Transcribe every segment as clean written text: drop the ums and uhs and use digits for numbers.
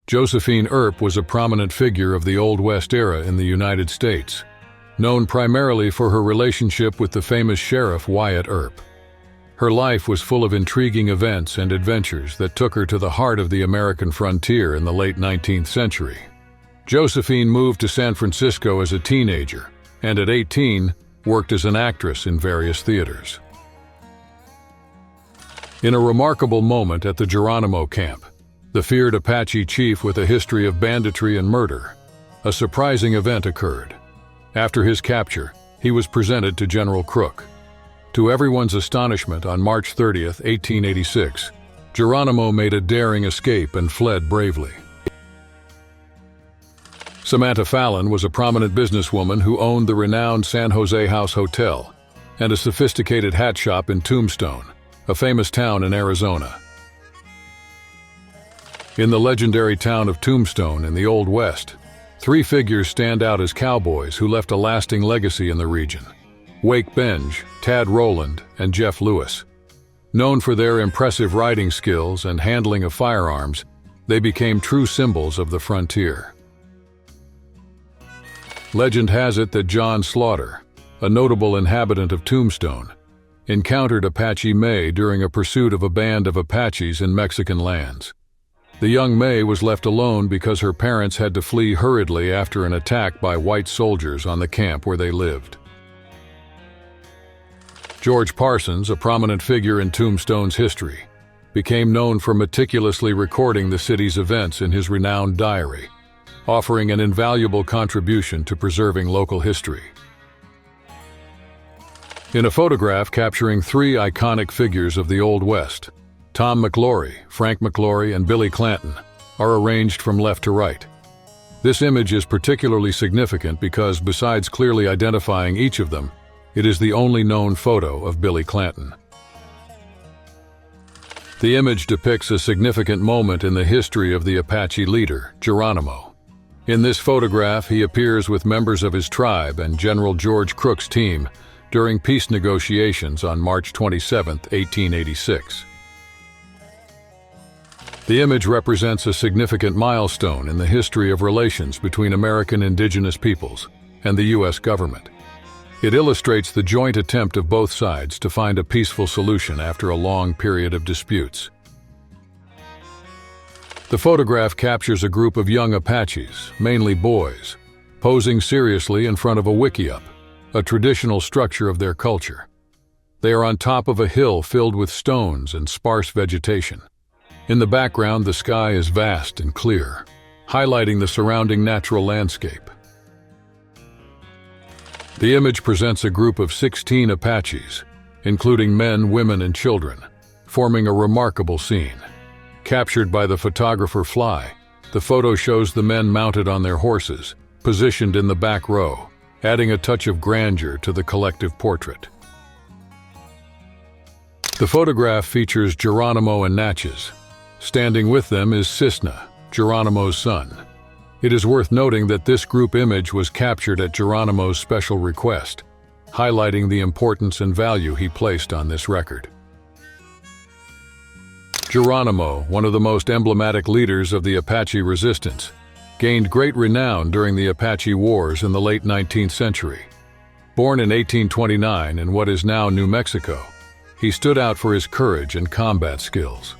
Josephine Earp was a prominent figure of the Old West era in the United States, known primarily for her relationship with the famous Sheriff Wyatt Earp. Her life was full of intriguing events and adventures that took her to the heart of the American frontier in the late 19th century. Josephine moved to San Francisco as a teenager, and at 18, worked as an actress in various theaters. In a remarkable moment at the Geronimo camp, the feared Apache chief with a history of banditry and murder, a surprising event occurred. After his capture, he was presented to General Crook. To everyone's astonishment, on March 30, 1886, Geronimo made a daring escape and fled bravely. Samantha Fallon was a prominent businesswoman who owned the renowned San Jose House Hotel and a sophisticated hat shop in Tombstone, a famous town in Arizona. In the legendary town of Tombstone in the Old West, three figures stand out as cowboys who left a lasting legacy in the region: Wake Benj, Tad Rowland, and Jeff Lewis. Known for their impressive riding skills and handling of firearms, they became true symbols of the frontier. Legend has it that John Slaughter, a notable inhabitant of Tombstone, encountered Apache May during a pursuit of a band of Apaches in Mexican lands. The young May was left alone because her parents had to flee hurriedly after an attack by white soldiers on the camp where they lived. George Parsons, a prominent figure in Tombstone's history, became known for meticulously recording the city's events in his renowned diary, offering an invaluable contribution to preserving local history. In a photograph capturing three iconic figures of the Old West, Tom McLaury, Frank McLaury, and Billy Clanton are arranged from left to right. This image is particularly significant because, besides clearly identifying each of them, it is the only known photo of Billy Clanton. The image depicts a significant moment in the history of the Apache leader, Geronimo. In this photograph, he appears with members of his tribe and General George Crook's team during peace negotiations on March 27, 1886. The image represents a significant milestone in the history of relations between American indigenous peoples and the U.S. government. It illustrates the joint attempt of both sides to find a peaceful solution after a long period of disputes. The photograph captures a group of young Apaches, mainly boys, posing seriously in front of a wickiup, a traditional structure of their culture. They are on top of a hill filled with stones and sparse vegetation. In the background, the sky is vast and clear, highlighting the surrounding natural landscape. The image presents a group of 16 Apaches, including men, women, and children, forming a remarkable scene. Captured by the photographer Fly, the photo shows the men mounted on their horses, positioned in the back row, adding a touch of grandeur to the collective portrait. The photograph features Geronimo and Natchez. Standing with them is Cisna, Geronimo's son. It is worth noting that this group image was captured at Geronimo's special request, highlighting the importance and value he placed on this record. Geronimo, one of the most emblematic leaders of the Apache resistance, gained great renown during the Apache Wars in the late 19th century. Born in 1829 in what is now New Mexico, he stood out for his courage and combat skills.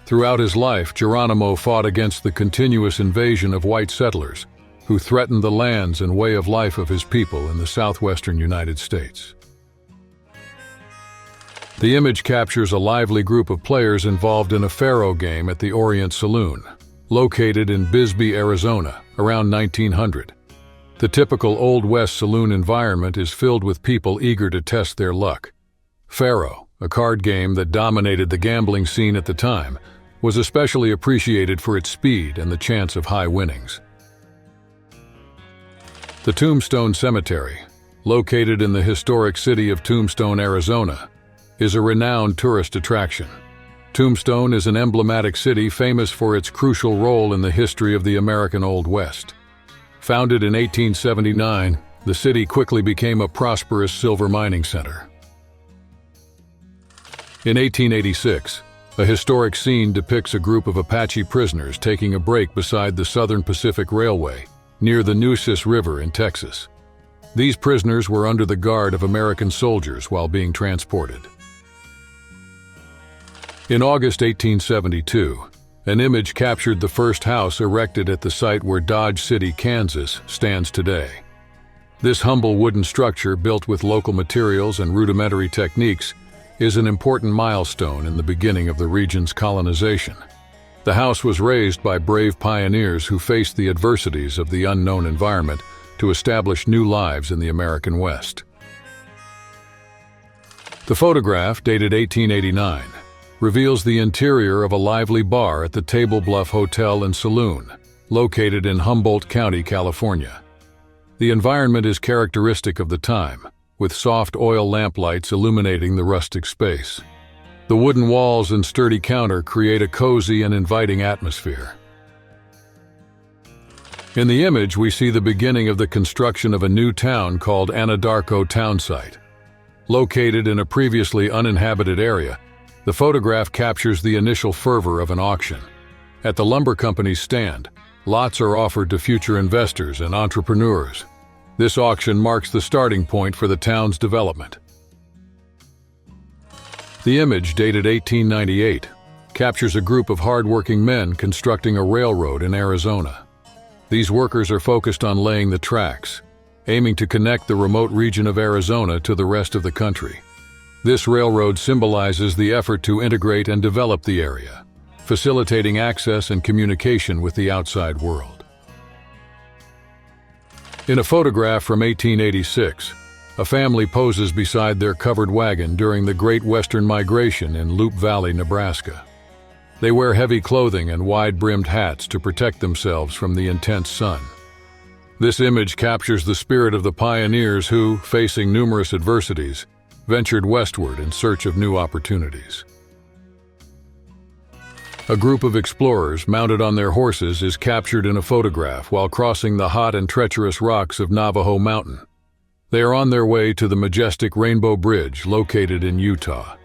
Throughout his life, Geronimo fought against the continuous invasion of white settlers who threatened the lands and way of life of his people in the southwestern United States. The image captures a lively group of players involved in a faro game at the Orient Saloon, located in Bisbee, Arizona, around 1900. The typical Old West saloon environment is filled with people eager to test their luck. Faro, a card game that dominated the gambling scene at the time, was especially appreciated for its speed and the chance of high winnings. The Tombstone Cemetery, located in the historic city of Tombstone, Arizona, is a renowned tourist attraction. Tombstone is an emblematic city famous for its crucial role in the history of the American Old West. Founded in 1879, the city quickly became a prosperous silver mining center. In 1886, A historic scene depicts a group of Apache prisoners taking a break beside the Southern Pacific Railway, near the Nueces River in Texas. These prisoners were under the guard of American soldiers while being transported. In August 1872, an image captured the first house erected at the site where Dodge City, Kansas, stands today. This humble wooden structure, built with local materials and rudimentary techniques, is an important milestone in the beginning of the region's colonization. The house was raised by brave pioneers who faced the adversities of the unknown environment to establish new lives in the American West. The photograph, dated 1889, reveals the interior of a lively bar at the Table Bluff Hotel and Saloon, located in Humboldt County, California. The environment is characteristic of the time, with soft oil lamplights illuminating the rustic space. The wooden walls and sturdy counter create a cozy and inviting atmosphere. In the image, we see the beginning of the construction of a new town called Anadarko Townsite. Located in a previously uninhabited area, the photograph captures the initial fervor of an auction. At the lumber company's stand, lots are offered to future investors and entrepreneurs. This auction marks the starting point for the town's development. The image, dated 1898, captures a group of hard-working men constructing a railroad in Arizona. These workers are focused on laying the tracks, aiming to connect the remote region of Arizona to the rest of the country. This railroad symbolizes the effort to integrate and develop the area, facilitating access and communication with the outside world. In a photograph from 1886, a family poses beside their covered wagon during the Great Western Migration in Loup Valley, Nebraska. They wear heavy clothing and wide-brimmed hats to protect themselves from the intense sun. This image captures the spirit of the pioneers who, facing numerous adversities, ventured westward in search of new opportunities. A group of explorers mounted on their horses is captured in a photograph while crossing the hot and treacherous rocks of Navajo Mountain. They are on their way to the majestic Rainbow Bridge located in Utah.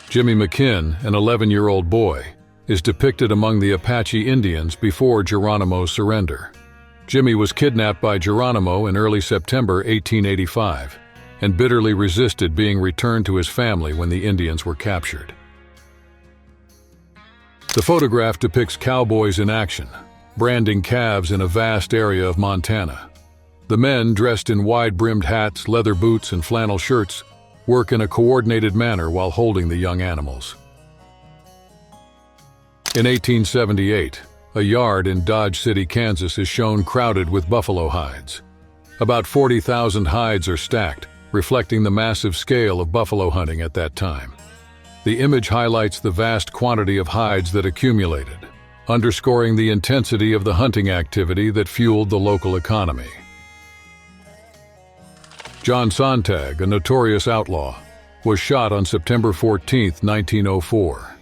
Jimmy McKinn, an 11-year-old boy, is depicted among the Apache Indians before Geronimo's surrender. Jimmy was kidnapped by Geronimo in early September 1885 and bitterly resisted being returned to his family when the Indians were captured. The photograph depicts cowboys in action, branding calves in a vast area of Montana. The men, dressed in wide-brimmed hats, leather boots, and flannel shirts, work in a coordinated manner while holding the young animals. In 1878, a yard in Dodge City, Kansas is shown crowded with buffalo hides. About 40,000 hides are stacked, reflecting the massive scale of buffalo hunting at that time. The image highlights the vast quantity of hides that accumulated, underscoring the intensity of the hunting activity that fueled the local economy. John Sontag, a notorious outlaw, was shot on September 14, 1904.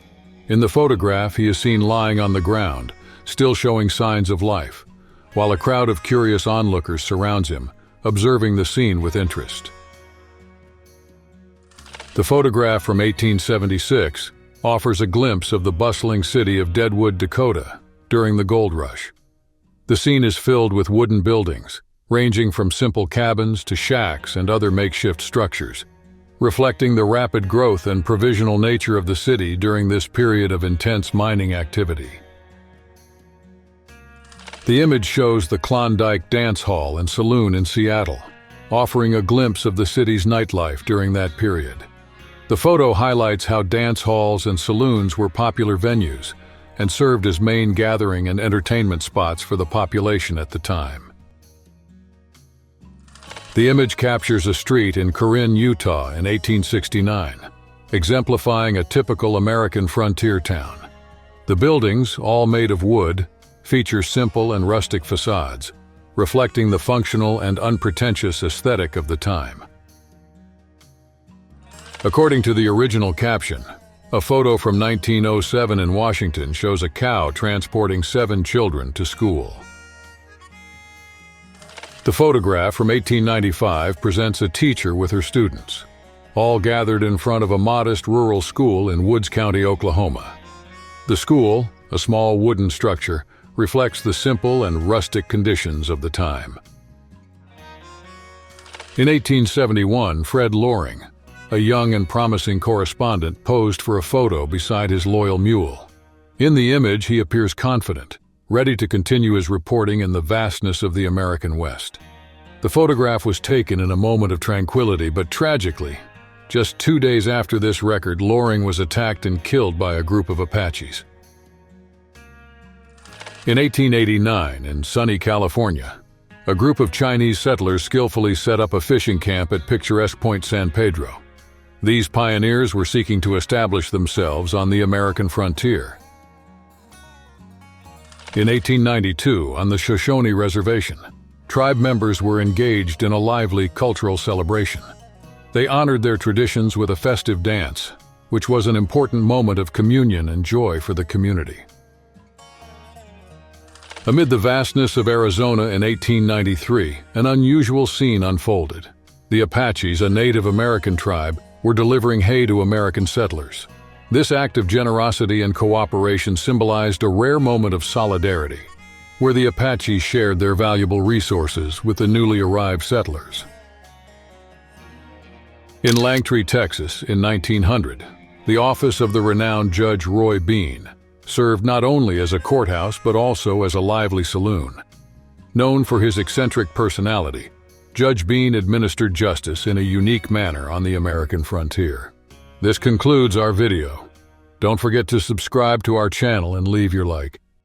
In the photograph, he is seen lying on the ground, still showing signs of life, while a crowd of curious onlookers surrounds him, observing the scene with interest. The photograph from 1876 offers a glimpse of the bustling city of Deadwood, Dakota, during the gold rush. The scene is filled with wooden buildings, ranging from simple cabins to shacks and other makeshift structures, reflecting the rapid growth and provisional nature of the city during this period of intense mining activity. The image shows the Klondike Dance Hall and Saloon in Seattle, offering a glimpse of the city's nightlife during that period. The photo highlights how dance halls and saloons were popular venues and served as main gathering and entertainment spots for the population at the time. The image captures a street in Corinne, Utah in 1869, exemplifying a typical American frontier town. The buildings, all made of wood, feature simple and rustic facades, reflecting the functional and unpretentious aesthetic of the time. According to the original caption, a photo from 1907 in Washington shows a cow transporting 7 children to school. The photograph from 1895 presents a teacher with her students. all gathered in front of a modest rural school in Woods County, Oklahoma. The school, a small wooden structure, reflects the simple and rustic conditions of the time. In 1871, Fred Loring, a young and promising correspondent, posed for a photo beside his loyal mule. In the image, he appears confident, ready to continue his reporting in the vastness of the American West. The photograph was taken in a moment of tranquility, but tragically, just 2 days after this record, Loring was attacked and killed by a group of Apaches. In 1889, in sunny California, a group of Chinese settlers skillfully set up a fishing camp at picturesque Point San Pedro. These pioneers were seeking to establish themselves on the American frontier. In 1892, on the Shoshone Reservation, tribe members were engaged in a lively cultural celebration. They honored their traditions with a festive dance, which was an important moment of communion and joy for the community. Amid the vastness of Arizona in 1893, an unusual scene unfolded. The Apaches, a Native American tribe, were delivering hay to American settlers. This act of generosity and cooperation symbolized a rare moment of solidarity, where the Apaches shared their valuable resources with the newly arrived settlers. In Langtry, Texas, in 1900, the office of the renowned Judge Roy Bean served not only as a courthouse but also as a lively saloon. Known for his eccentric personality, Judge Bean administered justice in a unique manner on the American frontier. This concludes our video. Don't forget to subscribe to our channel and leave your like.